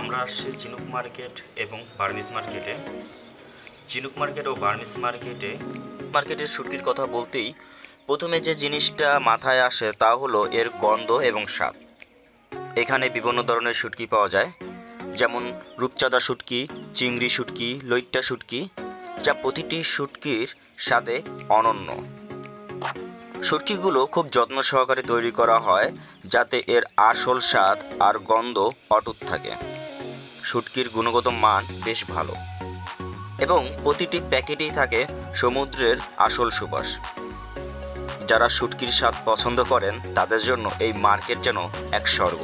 আমরা আসছি চিনুক মার্কেট এবং বার্মিজ মার্কেটে। চিনুক মার্কেট ও বার্মিজ মার্কেটের শুটকির কথা বলতেই প্রথমে যে জিনিসটা মাথায় আসে তা হলো এর গন্ধ এবং স্বাদ। এখানে বিভিন্ন ধরনের শুটকি পাওয়া যায়, যেমন রূপচাঁদা শুটকি, চিংড়ি শুটকি, লইট্টা শুটকি, যা প্রতিটি শুটকির স্বাদে অনন্য। শুটকিগুলো খুব যত্ন সহকারে তৈরি করা হয় যাতে এর আসল স্বাদ আর গন্ধ অটুট থাকে। শুটকির গুণগত মান বেশ ভালো এবং প্রতিটি প্যাকেটেই থাকে সমুদ্রের আসল সুবাস। যারা শুটকির স্বাদ পছন্দ করেন তাদের জন্য এই মার্কেট যেন এক স্বর্গ।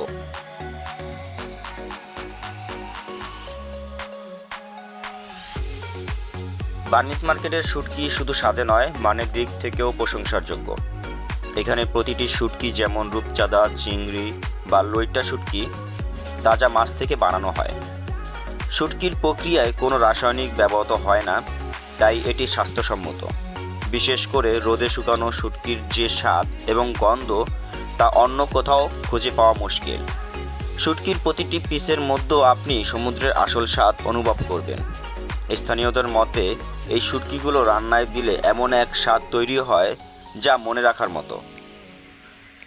বার্মিজ মার্কেটের শুটকি শুধু স্বাদে নয়, মানের দিক থেকেও প্রশংসার যোগ্য। এখানে প্রতিটি শুটকি, যেমন রূপচাঁদা, চিংড়ি বা লইট্টা শুটকি, তাজা মাছ থেকে বানানো হয়। শুটকির প্রক্রিয়ায় কোনো রাসায়নিক ব্যবহৃত হয় না, তাই এটি স্বাস্থ্যসম্মত। বিশেষ করে রোদে শুকানো শুটকির যে স্বাদ এবং গন্ধ তা অন্য কোথাও খুঁজে পাওয়া মুশকিল। শুটকির প্রতিটি পিসের মধ্যেও আপনি সমুদ্রের আসল স্বাদ অনুভব করবেন। স্থানীয়দের মতে এই শুটকিগুলো রান্নায় দিলে এমন এক স্বাদ তৈরি হয় যা মনে রাখার মতো।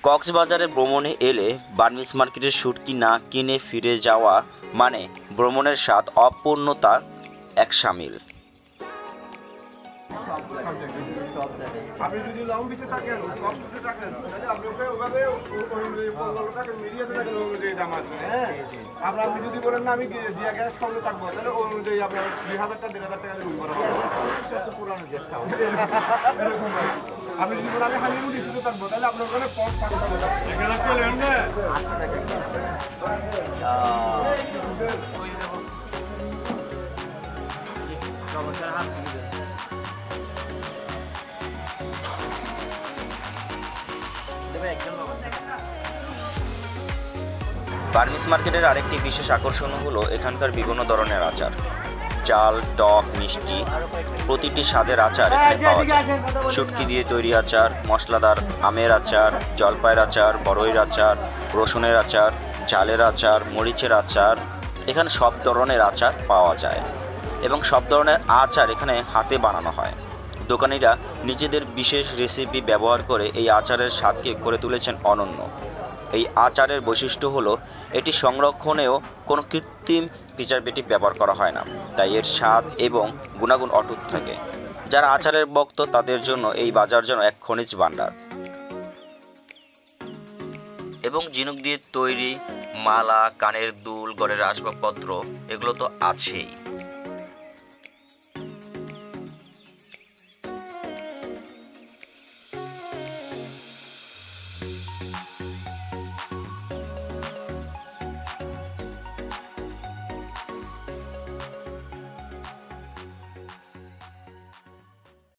কক্সবাজারে ভ্রমণে এলে বার্মিজ মার্কেটের শুটকি না কিনে ফিরে যাওয়া মানে ভ্রমণের স্বাদ অপূর্ণতার এক শামিল। আপনি যদি লং বিচে থাকেন, কক্সবাজারে থাকেন, তাহলে আপনি ওভাবে মিডিয়াতে অনুযায়ী দাম আসবে। হ্যাঁ, আপনি যদি বলেন না আমি দিয়া গ্যাস সঙ্গে থাকবো, তাহলে ওই অনুযায়ী আপনার 2000 টাকা 1500 টাকা রুম করা হবে। পুরানো গ্যাস আপনি যদি বলেন আমি হানি মুড়ি শুধু থাকবো, তাহলে আপনার ওখানে কম থাকবে। এখানে চলেন না বার্মিজ মার্কেটের আরেকটি বিশেষ আকর্ষণ হলো এখানকার বিভিন্ন ধরনের আচার। ঝাল, টক, মিষ্টি প্রতিটি স্বাদের আচার এখানে পাওয়া যায়। শুটকি দিয়ে তৈরি আচার, মশলাদার আমের আচার, জলপাইয়ের আচার, বড়ইয়ের আচার, রসুনের আচার, ঝালের আচার, মরিচের আচার, এখানে সব ধরনের আচার পাওয়া যায় এবং সব ধরনের আচার এখানে হাতে বানানো হয়। দোকানিরা নিজেদের বিশেষ রেসিপি ব্যবহার করে এই আচারের স্বাদকে করে তুলেছেন অনন্য। এই আচারের বৈশিষ্ট্য হলো এটি সংরক্ষণেও কোনো কৃত্রিম প্রিজারভেটিভ ব্যবহার করা হয় না, তাই এর স্বাদ এবং গুণাগুণ অটুট থাকে। যারা আচারের ভক্ত তাদের জন্য এই বাজার যেন এক খনিজ ভাণ্ডার। এবং ঝিনুক দিয়ে তৈরি মালা, কানের দুল, ঘরের আসবাবপত্র, এগুলো তো আছেই।